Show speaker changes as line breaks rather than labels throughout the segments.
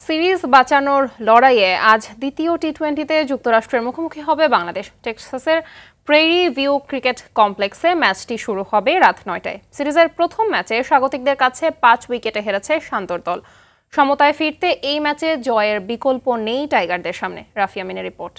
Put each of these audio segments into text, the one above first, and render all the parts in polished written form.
Series বাঁচানোর লড়াইয়ে আজ দ্বিতীয় টি-20তে যুক্তরাষ্ট্রের মুখোমুখি হবে বাংলাদেশ। টেক্সাসের প্রেরি ভিউ ক্রিকেট কমপ্লেক্সে ম্যাচটি শুরু হবে রাত ৯টায়। সিরিজের প্রথম ম্যাচে স্বাগতিকদের কাছে ৫ উইকেটে হেরেছে শান্তর দল। সমতায় ফিরতে এই ম্যাচে জয়ের বিকল্প নেই টাইগারদের সামনে। রাফি আমিনের রিপোর্ট।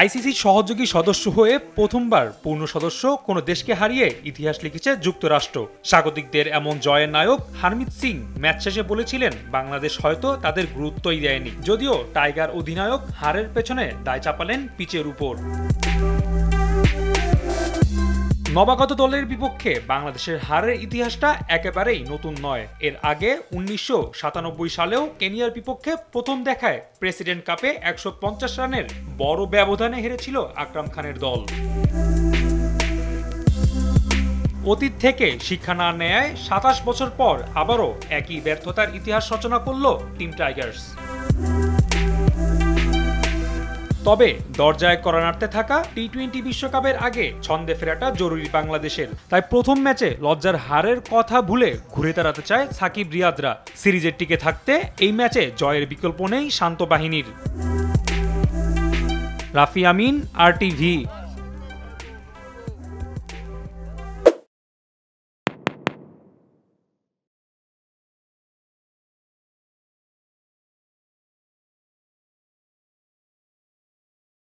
আইসিসির সহযোগী সদস্য হয়ে প্রথমবার পূর্ণ সদস্য কোনো দেশকে হারিয়ে ইতিহাস লিখেছে যুক্তরাষ্ট্র। স্বাগতিকদের এমন জয়ের নায়ক হারমিত সিং ম্যাচ শেষে বলেছিলেন, বাংলাদেশ হয়তো তাদের গুরুত্বই দেয়নি। যদিও টাইগার অধিনায়ক হারের পেছনে দায় চাপালেন পিচের উপর। নবাগত দলের বিপক্ষে বাংলাদেশের হারের ইতিহাসটা একেবারেই নতুন নয়। এর আগে ১৯৯৭ সালেও কেনিয়ার বিপক্ষে প্রথম দেখায় প্রেসিডেন্ট কাপে ১৫০ রানের বড় ব্যবধানে হেরেছিল আকরাম খানের দল। অতীত থেকে শিক্ষা না নেয় ২৭ বছর পর আবারও একই ব্যর্থতার ইতিহাস রচনা করল টিম টাইগার্স। তবে দরজায় কড়া নাড়তে থাকা টি-20 বিশ্বকাপের আগে ছন্দে ফেরাটা জরুরি বাংলাদেশের। তাই প্রথম ম্যাচে লজ্জার হারের কথা ভুলে ঘুরে দাঁড়াতে চায় সাকিব রিয়াদরা। সিরিজের টিকে থাকতে এই ম্যাচে জয়ের বিকল্প নেই শান্ত বাহিনীর। রাফি আমিন, RTV।